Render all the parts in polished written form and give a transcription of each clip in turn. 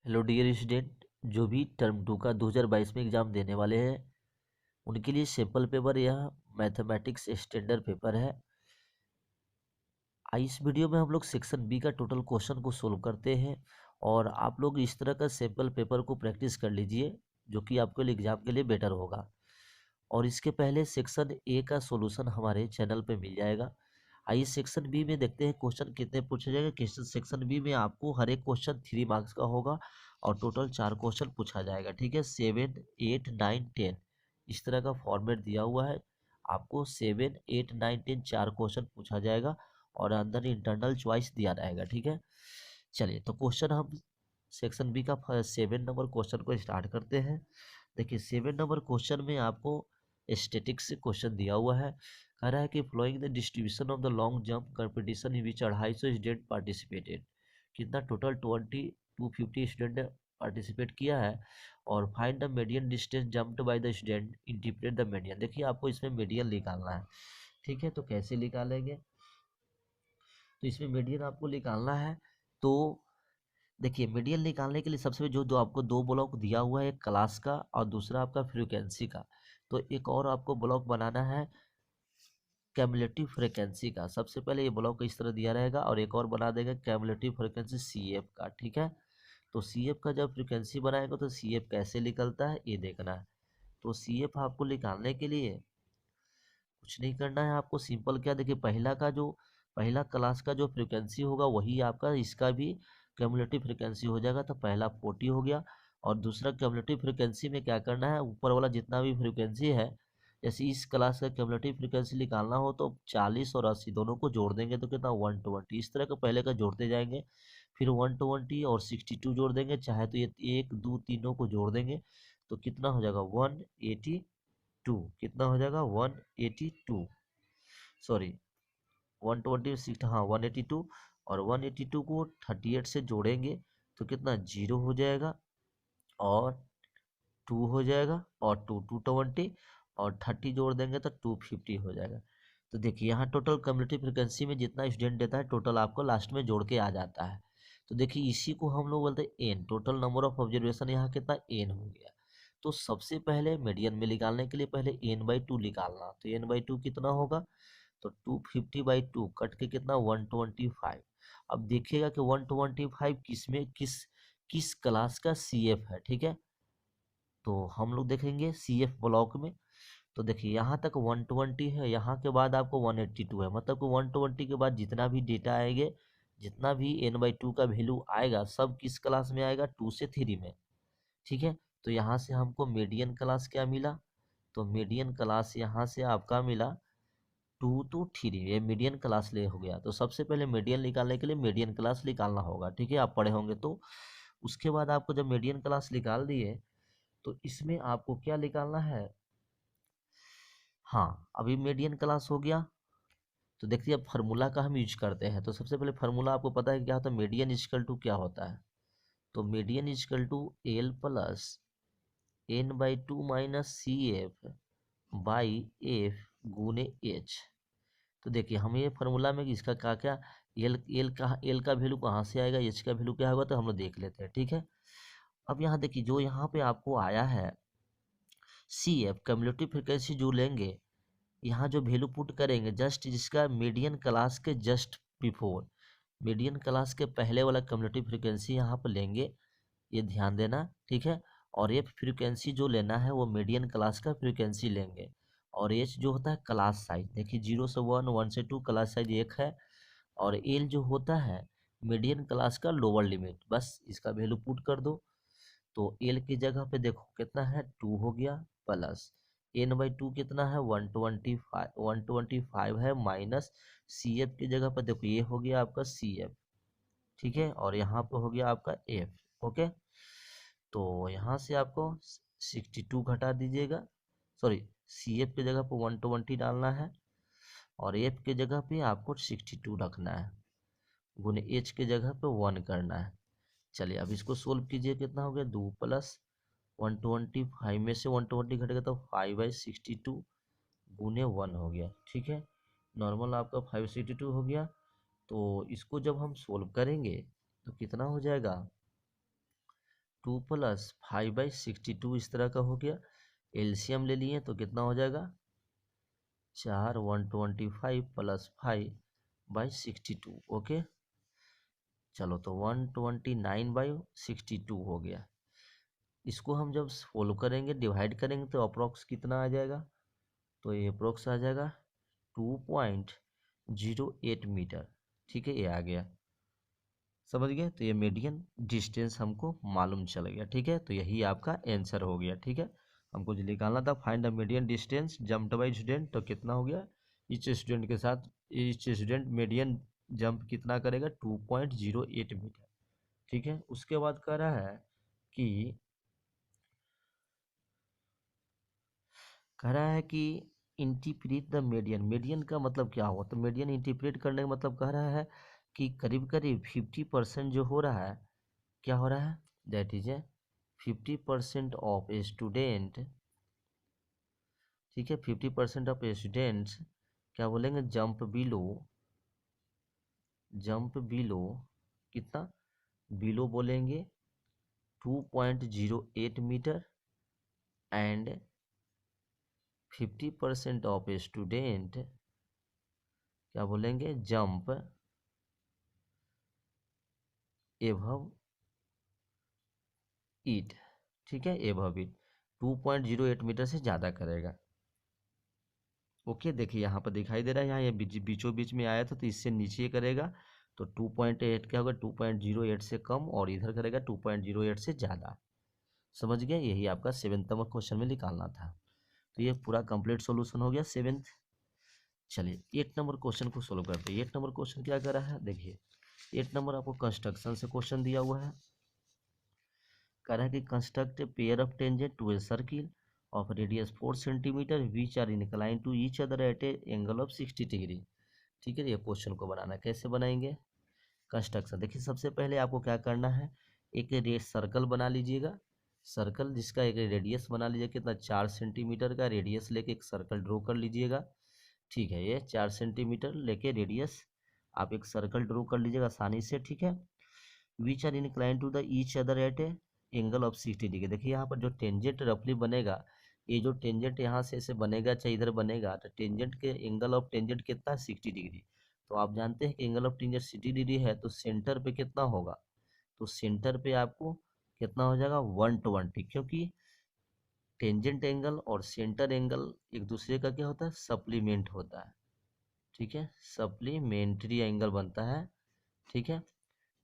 Hello dear student, जो भी term 2 का 2022 में एग्ज़ाम देने वाले हैं उनके लिए सैम्पल पेपर यह मैथमेटिक्स स्टैंडर्ड पेपर है। इस वीडियो में हम लोग सेक्शन बी का टोटल क्वेश्चन को सोल्व करते हैं और आप लोग इस तरह का सैम्पल पेपर को प्रैक्टिस कर लीजिए जो कि आपके लिए एग्ज़ाम के लिए बेटर होगा। और इसके पहले सेक्शन ए का सॉल्यूशन हमारे चैनल पे मिल जाएगा। आइए सेक्शन बी में देखते हैं क्वेश्चन कितने पूछे जाएंगे। क्वेश्चन सेक्शन बी में आपको हर एक क्वेश्चन 3 मार्क्स का होगा और टोटल 4 क्वेश्चन पूछा जाएगा। ठीक है, 7, 8, 9, 10 इस तरह का फॉर्मेट दिया हुआ है। आपको 7, 8, 9, 10 4 क्वेश्चन पूछा जाएगा और अंदर इंटरनल चॉइस दिया रहेगा। ठीक है, चलिए तो क्वेश्चन हम सेक्शन बी का 7 नंबर क्वेश्चन को स्टार्ट करते हैं। देखिए 7 नंबर क्वेश्चन में आपको स्टैटिक्स से क्वेश्चन दिया हुआ है। कह रहा है कि flowing the distribution of the long jump competition in which 250 student participated. कितना टोटल 250 स्टूडेंट ने पार्टिसिपेट किया है। और find the median distance jumped by the student, interpret the median. देखिए आपको इसमें मीडियन निकालना है। ठीक है, तो कैसे निकालेंगे, तो इसमें मीडियन आपको निकालना है। तो देखिए मीडियन निकालने के लिए सबसे पहले जो दो आपको दो ब्लॉक दिया हुआ है, एक क्लास का और दूसरा आपका फ्रीक्वेंसी का। तो एक और आपको ब्लॉक बनाना है कैमुलेटिव फ्रीक्वेंसी का। सबसे पहले ये ब्लॉक इस तरह दिया रहेगा और एक और बना देगा कैमुलेटिव फ्रीक्वेंसी सी एफ का। ठीक है, तो सी एफ का जब फ्रीक्वेंसी बनाएगा तो सी एफ कैसे निकलता है ये देखना है। तो सी एफ आपको निकालने के लिए कुछ नहीं करना है, आपको सिंपल क्या, देखिए पहला क्लास का जो फ्रीक्वेंसी होगा वही आपका इसका भी क्यूमुलेटिव फ्रीक्वेंसी हो जाएगा। तो पहला 40 हो गया और दूसरा क्यूमुलेटिव फ्रीक्वेंसी में क्या करना है, ऊपर वाला जितना भी फ्रीक्वेंसी है, जैसे इस क्लास का क्यूमुलेटिव फ्रीक्वेंसी निकालना हो तो 40 और 80 दोनों को जोड़ देंगे तो कितना 120। इस तरह का पहले का जोड़ते जाएंगे, फिर 120 और 62 जोड़ देंगे, चाहे तो ये 1 2 तीनों को जोड़ देंगे तो कितना हो जाएगा 182। कितना हो जाएगा 182, सॉरी 126, हाँ 182। और 182 को 38 से जोड़ेंगे तो कितना 0 हो जाएगा और 2 हो जाएगा और 220 और 30 जोड़ देंगे तो 250 हो जाएगा। तो देखिए यहाँ टोटल कम्युनिटी फ्रिक्वेंसी में जितना स्टूडेंट देता है टोटल आपको लास्ट में जोड़ के आ जाता है। तो देखिए इसी को हम लोग बोलते हैं N, total number of observation यहाँ कितना एन हो गया। तो सबसे पहले मीडियन में निकालने के लिए पहले n/2 निकालना। तो n/2 कितना होगा, तो 250/2 कट के कितना 125। अब देखिएगा कि 125 किस में किस क्लास का सी एफ है। ठीक है, तो हम लोग देखेंगे सी एफ ब्लॉक में। तो देखिए यहाँ तक 120 है, यहाँ के बाद आपको 182 है, मतलब कि 120 के बाद जितना भी डेटा आएंगे, जितना भी n/2 का वैल्यू आएगा सब किस क्लास में आएगा, 2 से 3 में। ठीक है, तो यहाँ से हमको मीडियन क्लास क्या मिला, तो मीडियन क्लास यहाँ से आपका मिला 2 to 3, ये मीडियन क्लास ले हो गया। तो सबसे पहले मीडियन निकालने के लिए मीडियन क्लास निकालना होगा। ठीक है, आप पढ़े होंगे तो उसके बाद आपको जब मीडियन क्लास निकाल दिए तो इसमें आपको क्या निकालना है, हाँ अभी मीडियन क्लास हो गया। तो देखिए अब फार्मूला का हम यूज करते हैं। तो सबसे पहले फार्मूला आपको पता है क्या होता है, मीडियन इजकल टू क्या होता है, तो median equal to L plus n/2 minus C F by F गुने एच। तो देखिए हम ये फार्मूला में इसका क्या क्या एल का वैल्यू कहाँ से आएगा, एच का वैल्यू क्या होगा, तो हम लोग देख लेते हैं। ठीक है, अब यहाँ देखिए जो यहाँ पे आपको आया है सी एफ कम्युलेटिव फ्रिक्वेंसी जो लेंगे, यहाँ जो वैल्यू पुट करेंगे जस्ट जिसका मीडियन क्लास के जस्ट बिफोर, मीडियन क्लास के पहले वाला कम्युलेटिव फ्रिक्वेंसी यहाँ पर लेंगे, ये ध्यान देना। ठीक है, और ये फ्रीक्वेंसी जो लेना है वो मीडियन क्लास का फ्रीक्वेंसी लेंगे। और एच जो होता है क्लास साइज, देखिए 0 से 1, 1 से 2 क्लास साइज 1 है। और एल जो होता है मीडियन क्लास का लोअर लिमिट, बस इसका वैल्यू पुट कर दो। तो एल की जगह पे देखो कितना है 2 हो गया, प्लस n/2 कितना है 125 है, माइनस सी एफ की जगह पर देखो ये हो गया आपका सी एफ। ठीक है, और यहाँ पे हो गया आपका एफ। ओके, तो यहाँ से आपको 62 घटा दीजिएगा, सॉरी सी एफ की जगह पे 120 डालना है और एफ की जगह पे आपको 62 रखना है, गुने एच की जगह पे 1 करना है। चलिए अब इसको सोल्व कीजिए, कितना हो गया 2 प्लस 125 में से 120 घटेगा तो 5/62 गुने 1 हो गया। ठीक है, नॉर्मल आपका 562 हो गया। तो इसको जब हम सोल्व करेंगे तो कितना हो जाएगा, 2 प्लस 5/62 इस तरह का हो गया। एलसीएम ले लिए तो कितना हो जाएगा 4 125 प्लस 5/62। ओके, चलो तो 129/62 हो गया। इसको हम जब सोल्व करेंगे, डिवाइड करेंगे तो अप्रोक्स कितना आ जाएगा, तो ये अप्रोक्स आ जाएगा 2.08 मीटर। ठीक है, ये आ गया, समझ गए। तो ये मीडियन डिस्टेंस हमको मालूम चल गया। ठीक है, तो यही आपका आंसर हो गया। ठीक है, हमको जो निकालना था find the median distance jumped by student, तो कितना हो गया, ईच स्टूडेंट के साथ ईच स्टूडेंट मीडियन जंप कितना करेगा 2.08 मीटर। ठीक है, उसके बाद कह रहा है कि इंटीप्रेट द मीडियन। मीडियन का मतलब क्या हुआ, तो मीडियन इंटीप्रेट करने का मतलब कह रहा है कि करीब करीब 50% जो हो रहा है, क्या हो रहा है, that is a 50% of a student. ठीक है, 50% ऑफ स्टूडेंट्स क्या बोलेंगे, जंप बिलो कितना, बिलो बोलेंगे 2.08 metre, and 50% of a student क्या बोलेंगे, जंप एभव इट। ठीक है, एभव इट 2.08 मीटर से ज़्यादा करेगा। ओके, देखिए यहाँ पर दिखाई दे रहा है, यहाँ ये बीचों बीच में आया था तो इससे नीचे करेगा तो 2.8 क्या होगा, 2.08 से कम, और इधर करेगा 2.08 से ज़्यादा। समझ गए, यही आपका 7th नंबर क्वेश्चन में निकालना था। तो ये पूरा कंप्लीट सॉल्यूशन हो गया 7th। चलिए 8 नंबर क्वेश्चन को सोल्व करते हैं। 8 नंबर क्वेश्चन क्या कर रहा है, देखिए 8 नंबर आपको कंस्ट्रक्शन से क्वेश्चन दिया हुआ है। कह रहा है कि construct pair of tangent to a circle of radius 4 centimetre which are incline to each other at a angle of 60 degree. ठीक है, ये क्वेश्चन को बनाना है, कैसे बनाएंगे कंस्ट्रक्शन। देखिए सबसे पहले आपको क्या करना है, एक सर्कल बना लीजिएगा, सर्कल जिसका एक रेडियस बना लीजिए कितना 4 सेंटीमीटर का रेडियस लेके एक सर्कल ड्रॉ कर लीजिएगा। ठीक है, ये 4 सेंटीमीटर लेके रेडियस आप एक सर्कल ड्रॉ कर लीजिएगा आसानी से। ठीक है, which are incline to the each other at a angle of 60 degree. देखिए यहाँ पर जो टेंजेंट रफली बनेगा, ये जो टेंजेंट यहाँ से ऐसे बनेगा चाहे इधर बनेगा, तो टेंजेंट के एंगल ऑफ टेंजेंट कितना है 60 डिग्री। तो आप जानते हैं कि एंगल ऑफ टेंजेंट 60 डिग्री है, तो सेंटर पे कितना होगा, तो सेंटर पे आपको कितना हो जाएगा 120, क्योंकि टेंजेंट एंगल और सेंटर एंगल एक दूसरे का क्या होता है, सप्लीमेंट होता है। ठीक है, सप्लीमेंट्री एंगल बनता है। ठीक है,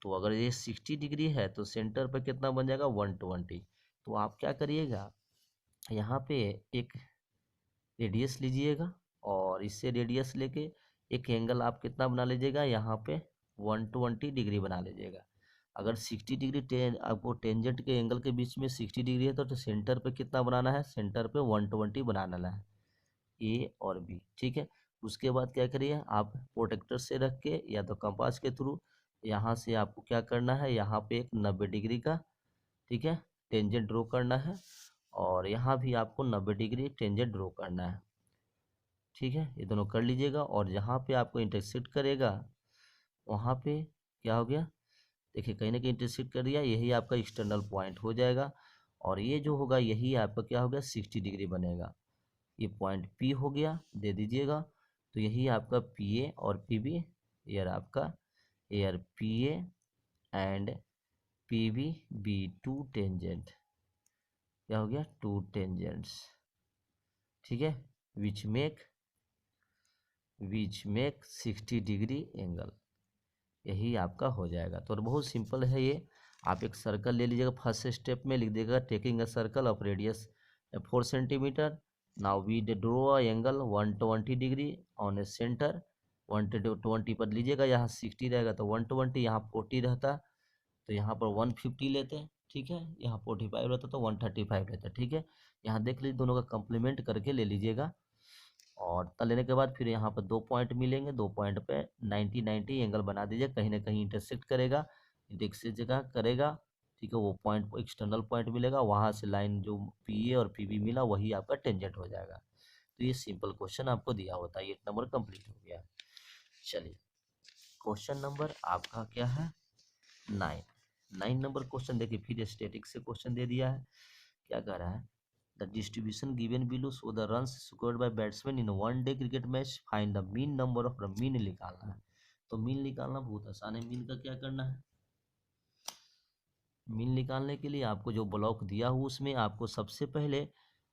तो अगर ये 60 डिग्री है तो सेंटर पर कितना बन जाएगा 120। तो आप क्या करिएगा, यहाँ पे एक रेडियस लीजिएगा और इससे रेडियस लेके एक एंगल आप कितना बना लीजिएगा, यहाँ पे 120 डिग्री बना लीजिएगा। अगर 60 डिग्री आपको टेंजेंट के एंगल के बीच में 60 डिग्री है तो सेंटर पे कितना बनाना है, सेंटर पे 120 बनाना है, ए और बी। ठीक है, उसके बाद क्या करिए, आप प्रोटेक्टर से रख के या तो कंपास के थ्रू यहाँ से आपको क्या करना है, यहाँ पे एक 90 डिग्री का, ठीक है, टेंजेंट ड्रॉ करना है, और यहाँ भी आपको 90 डिग्री टेंजेंट ड्रॉ करना है। ठीक है, ये दोनों कर लीजिएगा, और जहाँ पे आपको इंटरसेक्ट करेगा वहाँ पे क्या हो गया, देखिए कहीं ना कहीं इंटरसेक्ट कर दिया, यही आपका एक्सटर्नल पॉइंट हो जाएगा, और ये जो होगा यही आपका क्या हो गया 60 डिग्री बनेगा। ये पॉइंट पी हो गया, दे दीजिएगा। तो यही आपका पी ए और पी बी, एयर आपका are P A and P B be two tangent, क्या हो गया टू टेंजेंट्स। ठीक है, विच मेक 60 डिग्री एंगल, यही आपका हो जाएगा। तो बहुत सिंपल है ये। आप एक सर्कल ले लीजिएगा, फर्स्ट स्टेप में लिख देगा taking a circle of radius 4 centimetre, now we draw a angle 120 degree on a centre. 120 पर लीजिएगा, यहाँ 60 रहेगा तो 120, यहाँ 40 रहता तो यहाँ पर 150 लेते हैं। ठीक है, यहाँ 45 रहता तो 135 लेते हैं। ठीक है, यहाँ देख लीजिए दोनों का कंप्लीमेंट करके ले लीजिएगा, और तल लेने के बाद फिर यहाँ पर 2 पॉइंट मिलेंगे, 2 पॉइंट पे 90 एंगल बना दीजिए, कहीं ना कहीं इंटरसेक्ट करेगा, इंटरसेक्ट जगह करेगा। ठीक है, वो पॉइंट एक्सटर्नल पॉइंट मिलेगा, वहाँ से लाइन जो पी ए और पी बी मिला वही आपका टेंजेंट हो जाएगा। तो ये सिंपल क्वेश्चन आपको दिया होता है, 8 नंबर कंप्लीट हो गया। चलिए क्वेश्चन नंबर आपका क्या है 9। 9 नंबर क्वेश्चन देखिए, फिर स्टैटिक से क्वेश्चन दे दिया है। क्या कह रहा है, the distribution given below so the runs scored by batsman in one day cricket match, find the mean number of the mean निकालना है। तो मीन निकालना बहुत आसान है। मीन का क्या करना है, मीन निकालने के लिए आपको जो ब्लॉक दिया हो उसमें आपको सबसे पहले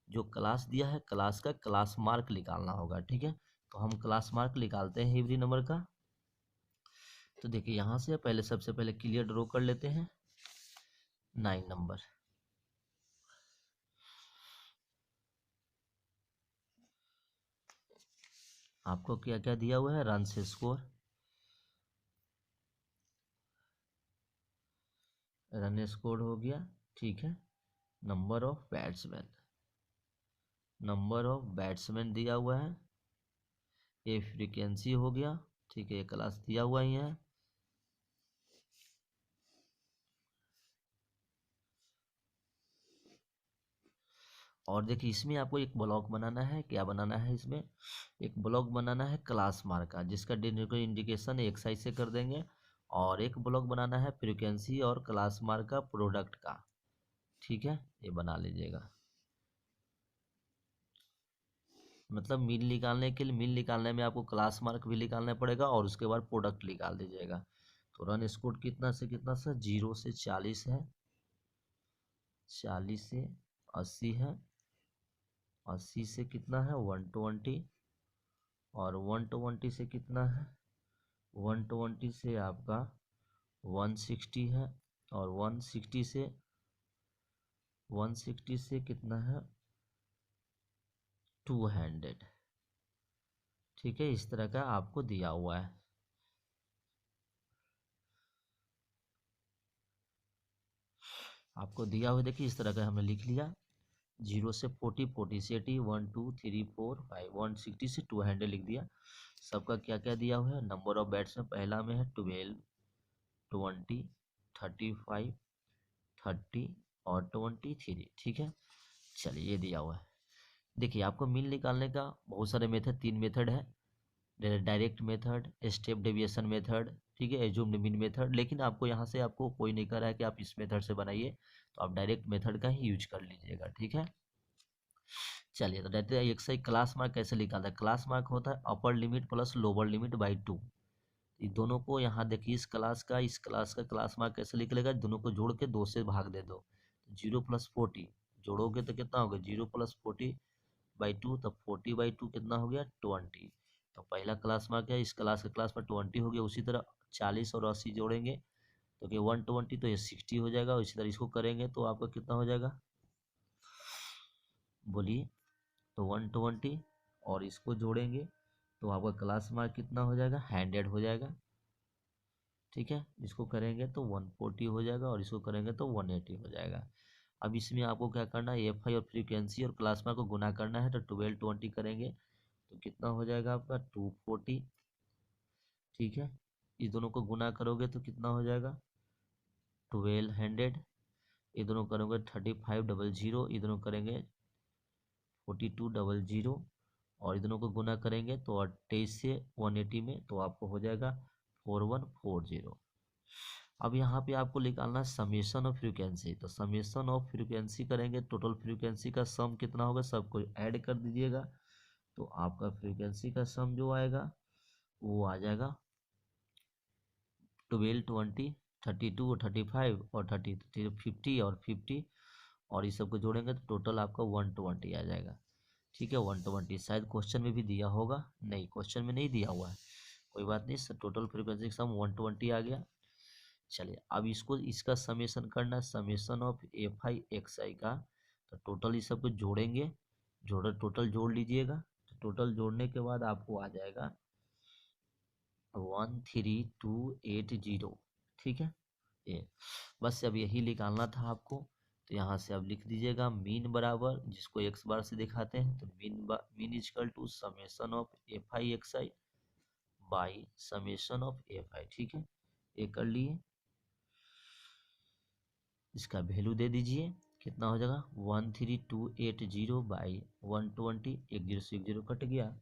जो क्लास दिया है क्लास का क्लास मार्क निकालना होगा। ठीक है, तो हम क्लास मार्क निकालते हैं एवरी नंबर का। तो देखिए यहाँ से पहले सबसे पहले क्लियर ड्रॉ कर लेते हैं 9 नंबर। आपको क्या क्या दिया हुआ है, रन से स्कोर, रन स्कोर हो गया। ठीक है, number of batsman, number of batsman दिया हुआ है, ये फ्रीक्वेंसी हो गया। ठीक है, ये क्लास दिया हुआ ही है। और देखिए इसमें आपको एक ब्लॉक बनाना है। क्या बनाना है, इसमें एक ब्लॉक बनाना है क्लास मार्क का, जिसका इंडिकेशन एक साइड से कर देंगे। और एक ब्लॉक बनाना है फ्रीक्वेंसी और क्लास मार्क का प्रोडक्ट का। ठीक है, ये बना लीजिएगा। मतलब मीन निकालने के लिए, मीन निकालने में आपको क्लास मार्क भी निकालना पड़ेगा और उसके बाद प्रोडक्ट निकाल दीजिएगा। तो रन स्कोर कितना से कितना से, 0 से 40 है, 40 से 80 है, 80 से कितना है 120, और 120 से कितना है, 120 से आपका 160 है, और 160 से कितना है 200। ठीक है, इस तरह का आपको दिया हुआ है। आपको दिया हुआ देखिए इस तरह का हमने लिख लिया। 0 से 40, 40 से 80, 1 2 3 4 5, 160 से 200 लिख दिया। सबका क्या क्या दिया हुआ है, नंबर ऑफ बैट्स में पहला में है 12, 20, 35, 30 और 23। ठीक है, चलिए ये दिया हुआ है। देखिए आपको मीन निकालने का बहुत सारे मेथड, 3 मेथड है, direct method, step deviation method, ठीक है, एज्यूम्ड मीन मेथड। लेकिन आपको यहाँ से आपको कोई नहीं कर रहा है कि आप इस मेथड से बनाइए, तो आप डायरेक्ट मेथड का ही यूज कर लीजिएगा। ठीक है, चलिए तो देखते हैं एक्सरसाइज क्लास मार्क कैसे निकालता है। क्लास मार्क होता है upper limit plus lower limit by 2। ये दोनों को यहाँ देखिए, इस क्लास का क्लास मार्क कैसे निकलेगा, दोनों को जोड़ के 2 से भाग दे दो, 0 प्लस 40 जोड़ोगे तो कितना होगा 0 प्लस 40 बाई 2, तब 40 बाई 2 कितना हो गया 20। तो पहला क्लास मार्क है, इस क्लास का क्लास मार्क 20 हो गया। उसी तरह 40 और 80 जोड़ेंगे तो कि 120, तो ये 60 हो जाएगा। और इसी तरह इसको करेंगे तो आपका कितना हो जाएगा, बोलिए। तो 120 और इसको जोड़ेंगे तो आपका क्लास मार्क कितना हो जाएगा, 100 हो जाएगा। ठीक है, इसको करेंगे तो 140 हो जाएगा और इसको करेंगे तो 180 हो जाएगा। अब इसमें आपको क्या करना है, एफ आई और फ्रीक्वेंसी और क्लास मार्क को गुना करना है। तो 1220 करेंगे तो कितना हो जाएगा आपका 240। ठीक है, इस दोनों को गुना करोगे तो कितना हो जाएगा 1200। ये दोनों करोगे 3500, ये दोनों करेंगे 4200, और इन दोनों को गुना करेंगे तो 28 से 180 में, तो आपको हो जाएगा 4140। अब यहाँ पे आपको निकालना समेशन ऑफ फ्रीक्वेंसी। तो समेशन ऑफ फ्रीक्वेंसी करेंगे, टोटल फ्रीक्वेंसी का सम कितना होगा सबको ऐड कर दीजिएगा। तो आपका फ्रीक्वेंसी का सम जो आएगा वो आ जाएगा 12, 20, 32 और 35 और 30, 50 और 50, और इस सबको जोड़ेंगे तो टोटल आपका 120 आ जाएगा। ठीक है, 120 शायद क्वेश्चन में भी दिया होगा, नहीं क्वेश्चन में नहीं दिया हुआ है, कोई बात नहीं। टोटल फ्रीक्वेंसी सम 120 आ गया। चलिए अब इसको, इसका समेशन करना है, summation of F I X I का। तो टोटल इस सबको जोड़ेंगे, टोटल जोड़ लीजिएगा। तो टोटल जोड़ने के बाद आपको आ जाएगा 13280। ठीक है, ये बस अब यही निकालना था आपको। तो यहाँ से अब लिख दीजिएगा मीन बराबर, जिसको एक्स बार से दिखाते हैं, तो mean equal to summation of F I X I by summation of F I. ठीक है, ये कर लिए। इसका वैल्यू दे दीजिए, कितना हो जाएगा 13280 बाई 120, एक जीरो से एक जीरो कट गया,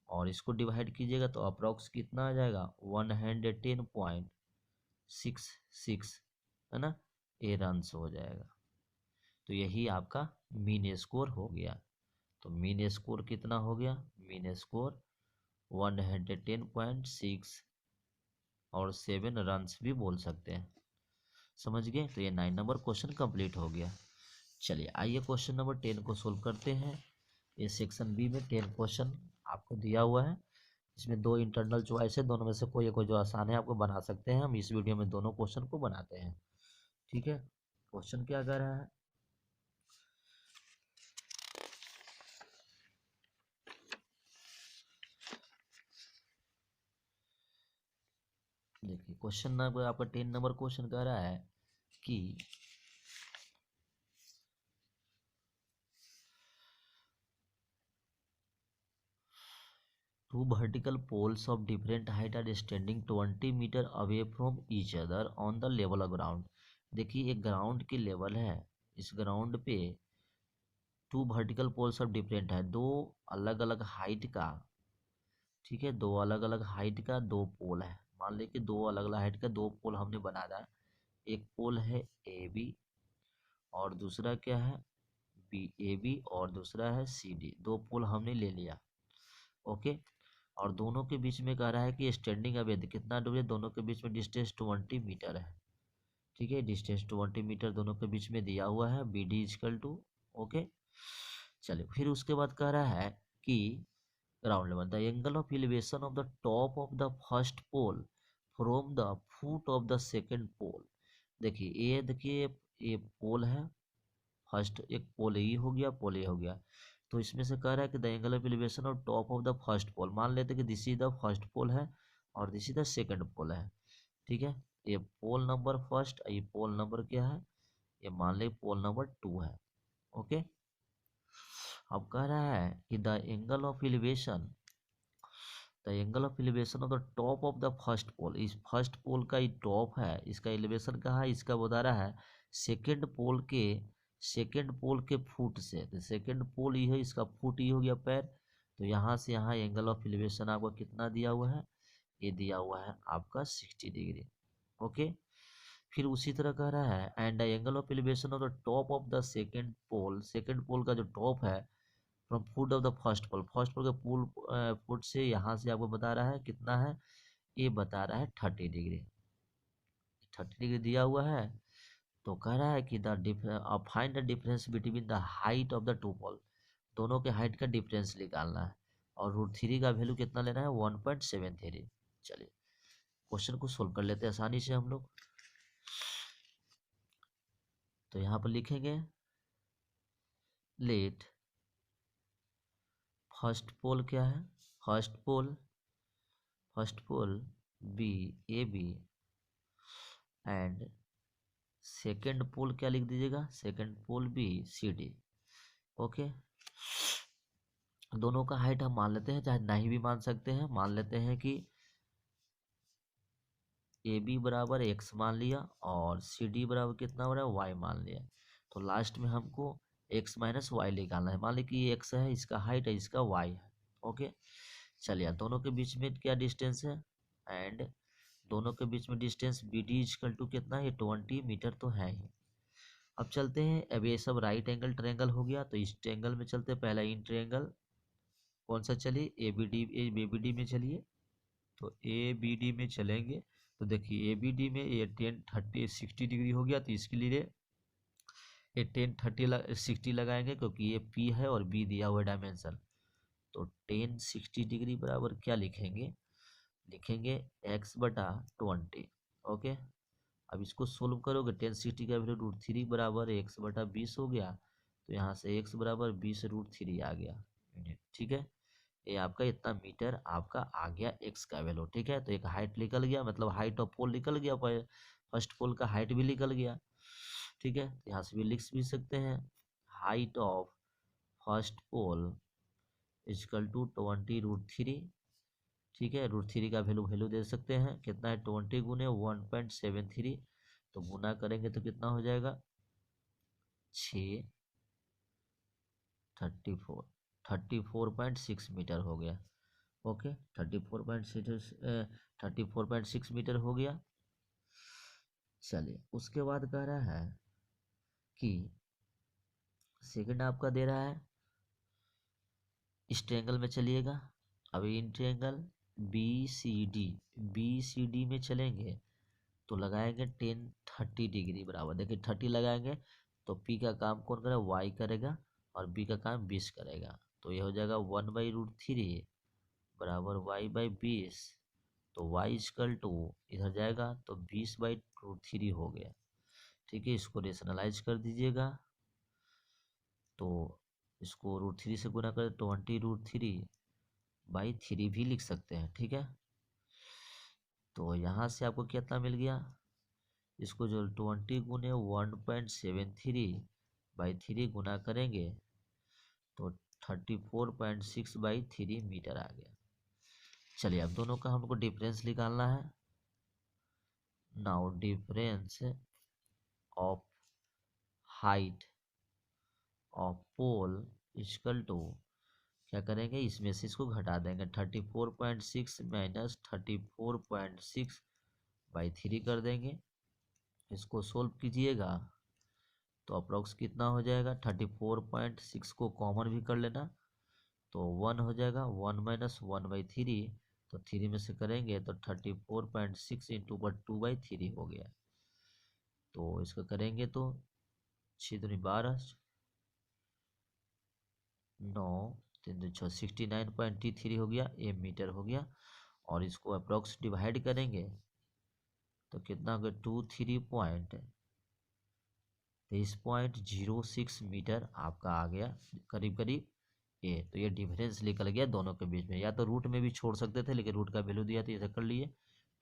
और इसको डिवाइड कीजिएगा तो अप्रॉक्स कितना आ जाएगा 110.66। है ना, ए रन्स हो जाएगा। तो यही आपका मीन स्कोर हो गया। तो मीन स्कोर कितना हो गया, मीन स्कोर 110.6 और 7 रन्स भी बोल सकते हैं। समझ गए। तो ये 9 नंबर क्वेश्चन कंप्लीट हो गया। चलिए आइए क्वेश्चन नंबर 10 को सोल्व करते हैं। ये सेक्शन बी में 10 क्वेश्चन आपको दिया हुआ है। इसमें 2 इंटरनल चॉइस है, दोनों में से कोई जो आसान है आपको बना सकते हैं। हम इस वीडियो में दोनों क्वेश्चन को बनाते हैं। ठीक है, क्वेश्चन क्या कह रहा है, देखिए क्वेश्चन नंबर आपका 10 नंबर क्वेश्चन कह रहा है कि two vertical poles of different height are standing 20 metre away from each other on the level of ground। देखिए एक ग्राउंड की लेवल है, इस ग्राउंड पे two vertical poles of different है, दो अलग अलग हाइट का, ठीक है, दो अलग अलग हाइट का दो पोल है। मान ली कि दो अलग अलग हाइट का दो पोल हमने बना दिया। एक पोल है ए बी और दूसरा क्या है बी, ए बी और दूसरा है सी डी, दो पोल हमने ले लिया। ओके, और दोनों के बीच में कह रहा है कि स्टैंडिंग अवे कितना दूर, दोनों के बीच में डिस्टेंस 20 मीटर है। ठीक है, डिस्टेंस 20 मीटर दोनों के बीच में दिया हुआ है, B D equal to. Okay, चलिए फिर उसके बाद कह रहा है कि ground level the angle of elevation of the top of the first pole from the foot of the second pole. देखिए ये पोल है, फर्स्ट एक पोल ई हो गया, पोल ए हो गया। तो इसमें से कह रहा है कि the angle of elevation of top of the first pole, मान लेते हैं कि this is the first pole है और this is the second pole है। ठीक है, ये पोल नंबर फर्स्ट, ये पोल नंबर क्या है, ये मान ले पोल नंबर 2 है। ओके, अब कह रहा है कि the angle of elevation of the top of the first pole, इस फर्स्ट पोल का ही टॉप है, इसका एलिवेशन कहाँ है, इसका बता रहा है सेकेंड पोल के फुट से। तो सेकेंड पोल ये है, इसका फुट ये हो गया पैर। तो यहाँ से यहाँ एंगल ऑफ एलिवेशन आपका कितना दिया हुआ है, ये दिया हुआ है आपका 60 डिग्री। ओके, फिर उसी तरह कह रहा है and the angle of elevation of the top of the second pole का जो टॉप है from foot of the first pole के पुल फुट से यहाँ से आपको बता रहा है कितना है, ये बता रहा है 30 डिग्री। 30 डिग्री दिया हुआ है। तो कह रहा है कि find the difference between the height of the two pole, दोनों के हाइट का डिफरेंस निकालना है और √3 का वैल्यू कितना लेना है 1.73। चलिए क्वेश्चन को सोल्व कर लेते हैं आसानी से हम लोग। तो यहाँ पर लिखेंगे लेट फर्स्ट पोल क्या है, first pole B A B and second pole क्या लिख दीजिएगा, second pole B C D. Okay, दोनों का हाइट हम मान लेते हैं, चाहे नहीं भी मान सकते हैं, मान लेते हैं कि ए बी बराबर एक्स मान लिया और सी डी बराबर कितना हो रहा है वाई मान लिया। तो लास्ट में हमको एक्स माइनस वाई निकालना है। मान ली कि ये एक्स है, इसका हाइट है, इसका वाई है। ओके, चलिए दोनों के बीच में क्या डिस्टेंस है, एंड दोनों के बीच में distance B D equal to कितना है 20 मीटर तो है ही। अब चलते हैं, अब ये सब राइट एंगल ट्रायंगल हो गया, तो इस ट्रायंगल में चलते हैं। पहला इन ट्रायंगल कौन सा, चलिए ए बी डी में चलिए। तो ए बी डी में चलेंगे तो देखिए ए बी डी में ये 10 30 60 डिग्री हो गया, तो इसके लिए ये 10 30 60 लगाएंगे क्योंकि ये पी है और बी दिया हुआ डायमेंशन। तो 10 60 डिग्री बराबर क्या लिखेंगे, लिखेंगे x/20। ओके, अब इसको सोल्व करोगे 10 60 का वैल्यू √3 बराबर x/20 हो गया। तो यहाँ से x बराबर 20 √3 आ गया यूनिट। ठीक है, ये आपका इतना मीटर आपका आ गया x का वैल्यू। ठीक है, तो एक हाइट निकल गया, मतलब हाइट ऑफ पोल निकल गया, फर्स्ट पोल का हाइट भी निकल गया। ठीक है, यहाँ से भी लिख भी सकते हैं height of first pole equal to 20 √3। ठीक है, √3 का वैल्यू दे सकते हैं, कितना है 20 गुने 1.73, तो गुना करेंगे तो कितना हो जाएगा 6 34.6 मीटर हो गया। ओके, 34.6 मीटर हो गया। चलिए उसके बाद कह रहा है कि सेकंड आपका दे रहा है इस ट्रायंगल में चलिएगा। अभी in triangle B C D में चलेंगे तो लगाएंगे 10 30 डिग्री बराबर। देखिए 30 लगाएंगे तो पी का काम कौन करेगा, वाई करेगा, और बी का काम 20 करेगा। तो ये हो जाएगा 1/√3 बराबर वाई बाई 20। तो वाई इजकल टू इधर जाएगा तो 20/√3 हो गया। ठीक है, इसको रेशनलाइज कर दीजिएगा तो इसको √3 से गुना कर 20√3/3 भी लिख सकते हैं। ठीक है, तो यहाँ से आपको कितना मिल गया, इसको जो 20 गुने 1.73/3 गुना करेंगे तो 34.6/3 मीटर आ गया। चलिए अब दोनों का हमको डिफरेंस निकालना है। Now difference of height of pole equal to, क्या करेंगे, इसमें से इसको घटा देंगे, 34.6 माइनस 34.6/3 कर देंगे। इसको सोल्व कीजिएगा तो अप्रोक्स कितना हो जाएगा, 34.6 को कॉमन भी कर लेना तो 1 हो जाएगा, 1 माइनस 1/3, तो 3 में से करेंगे तो 34.6 इंटू 2/3 हो गया। तो इसका करेंगे तो 6 दूनी 12, 9 3 2 6, 69.3 हो गया, ये मीटर हो गया। और इसको अप्रोक्स डिवाइड करेंगे तो कितना हो गया, 23.06 मीटर आपका आ गया करीब करीब ये। तो ये डिफरेंस निकल गया दोनों के बीच में, या तो रूट में भी छोड़ सकते थे लेकिन रूट का वैल्यू दिया तो इसे कर लिए।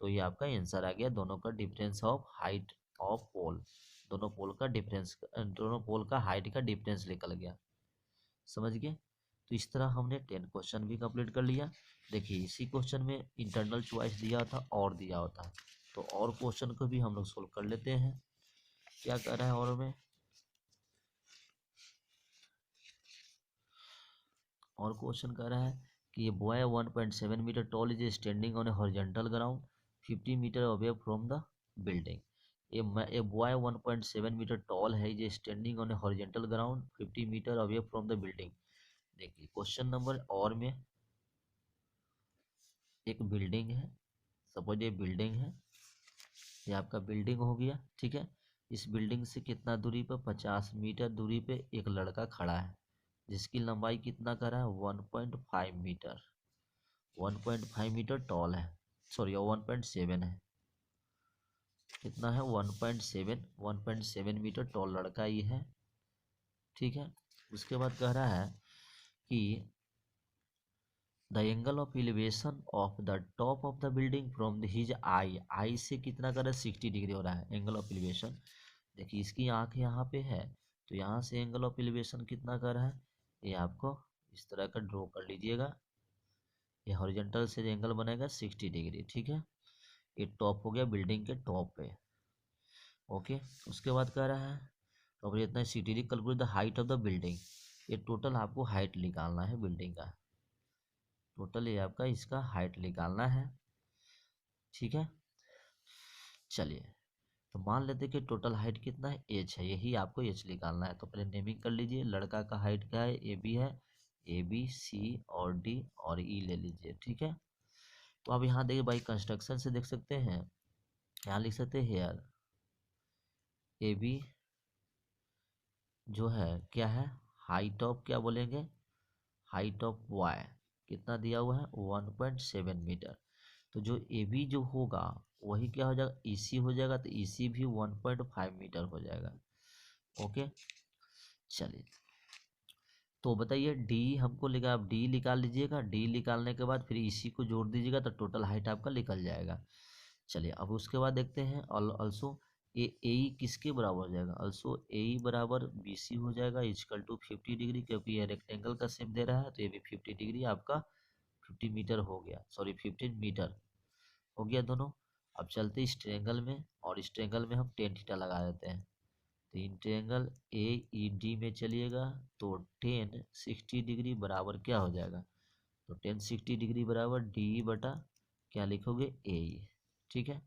तो ये आपका आंसर आ गया, दोनों का डिफरेंस ऑफ हाइट ऑफ पोल, दोनों पोल का डिफरेंस, दोनों पोल का हाइट का डिफरेंस निकल गया। समझ गए। तो इस तरह हमने 10 क्वेश्चन भी कंप्लीट कर लिया। देखिए इसी क्वेश्चन में इंटरनल चॉइस दिया था और दिया होता है, तो और क्वेश्चन को भी हम लोग सोल्व कर लेते हैं। क्या कर रहा है और में, और क्वेश्चन कर रहा है कि ये boy 1.7 metre tall is standing on a horizontal ground 50 metre away from the building. ये बॉय 1.7 मीटर टॉल है, ये standing on a horizontal ground 50 metre away from the building. देखिए क्वेश्चन नंबर और में एक बिल्डिंग है, सपोज ये building है, ये आपका बिल्डिंग हो गया। ठीक है, इस बिल्डिंग से कितना दूरी पर, 50 मीटर दूरी पे एक लड़का खड़ा है जिसकी लंबाई कितना कर रहा है, 1.5 मीटर, 1.5 मीटर टॉल है, सॉरी 1.7 है, कितना है 1.7 मीटर टॉल लड़का ये है। ठीक है, उसके बाद कह रहा है कि the angle of elevation of the top of the building from his eye से कितना कर रहा है, 60 डिग्री हो रहा है एंगल ऑफ एलिवेशन। देखिए इसकी आंख यहाँ पे है तो यहाँ से एंगल ऑफ एलिवेशन कितना कर रहा है, ये आपको इस तरह का ड्रॉ कर लीजिएगा। ये हॉरिजॉन्टल से एंगल बनेगा 60 डिग्री। ठीक है, ये टॉप हो गया बिल्डिंग के टॉप पे। ओके, उसके बाद कह रहा है तो अब इतना 60 degree calculate the height of the building. ये टोटल आपको हाइट निकालना है बिल्डिंग का, टोटल ये आपका इसका हाइट निकालना है। ठीक है, चलिए तो मान लेते हैं कि टोटल हाइट कितना है, एच है, यही आपको एच निकालना है। तो पहले नेमिंग कर लीजिए, लड़का का हाइट क्या है, ए बी है, ए बी सी और डी और ई ले लीजिए। ठीक है, तो अब यहाँ देखिए भाई कंस्ट्रक्शन से देख सकते हैं, यहाँ लिख सकते हैं हेयर ए बी जो है क्या है, हाइट ऑफ क्या बोलेंगे, हाइट ऑफ वाई कितना दिया हुआ है 1.7 मीटर। तो जो ए बी जो होगा वही क्या हो जाएगा, ई सी हो जाएगा, तो ई सी भी 1.5 मीटर हो जाएगा। ओके, चलिए तो बताइए डी हमको लेगा, आप डी निकाल लीजिएगा, डी निकालने के बाद फिर इसी को जोड़ दीजिएगा तो टोटल हाइट आपका निकल जाएगा। चलिए अब उसके बाद देखते हैं ऑल्सो ए किसके बराबर हो जाएगा, ऑल्सो ए बराबर बी सी हो जाएगा इजकल टू 50 डिग्री, क्योंकि ये रेक्टेंगल का शेप दे रहा है तो ये भी 50 डिग्री आपका 50 मीटर हो गया, सॉरी 15 मीटर हो गया दोनों। अब चलते इस ट्रायंगल में और इस ट्रायंगल में हम टेन थीटा लगा देते हैं। तो in triangle A E D में चलिएगा तो 10 60 डिग्री बराबर क्या हो जाएगा, तो 10 60 डिग्री बराबर डी बटा क्या लिखोगे ए। ठीक है,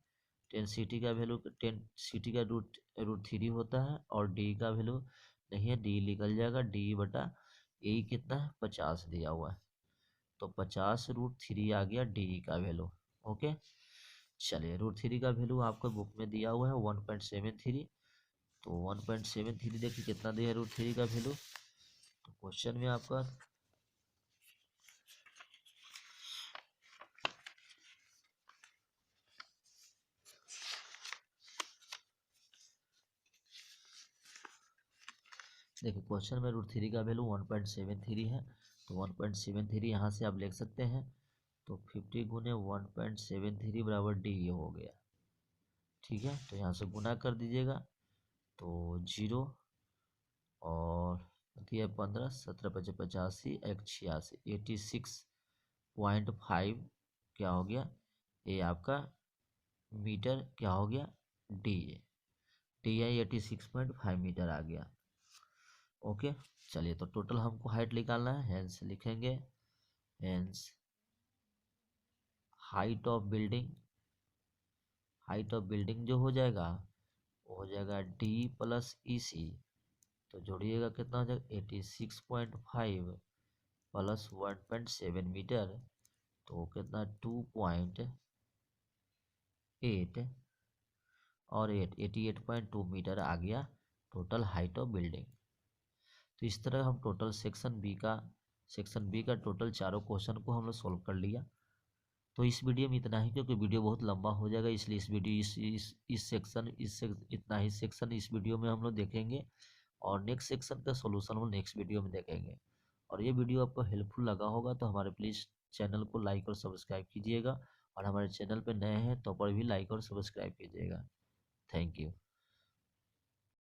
10 ct का वैल्यू 10 ct का रूट 3 होता है, और डी का वैल्यू नहीं है, डी निकल जाएगा, डी बटा ए कितना है 50 दिया हुआ है, तो 50√3 आ गया डी का वैल्यू। ओके, चलिए √3 का वैल्यू आपको बुक में दिया हुआ है 1.73, तो 1.73 देखिए कितना दिया है √3 का वैल्यू, तो क्वेश्चन में आपका देखिए क्वेश्चन में √3 का वैल्यू 1.73 है, तो 1.73 यहाँ से आप लिख सकते हैं, तो 50 गुने 1.73 बराबर डी हो गया। ठीक है, तो यहाँ से गुना कर दीजिएगा, तो 0 और दिया 15, 17×5 = 85, 1 86, 86.5 क्या हो गया, ये आपका मीटर क्या हो गया, डी आई 86.5 मीटर आ गया। ओके, चलिए तो टोटल हमको हाइट निकालना है, हेंस लिखेंगे, हेंस हाइट ऑफ बिल्डिंग जो हो जाएगा वो हो जाएगा डी प्लस ई सी, तो जोड़िएगा कितना हो जाएगा 86.5 प्लस 1.7 मीटर, तो कितना 2.8 और 88.2 मीटर आ गया टोटल हाइट ऑफ बिल्डिंग। तो इस तरह हम टोटल सेक्शन बी का टोटल चारों क्वेश्चन को हम लोग सोल्व कर लिया। तो इस वीडियो में इतना ही, क्योंकि वीडियो बहुत लंबा हो जाएगा, इसलिए इतना ही सेक्शन इस वीडियो में हम लोग देखेंगे, और नेक्स्ट सेक्शन का सॉल्यूशन हम नेक्स्ट वीडियो में देखेंगे। और ये वीडियो आपको हेल्पफुल लगा होगा तो हमारे प्लीज़ चैनल को लाइक और सब्सक्राइब कीजिएगा, और हमारे चैनल पर नए हैं तो पर भी लाइक और सब्सक्राइब कीजिएगा। Thank you.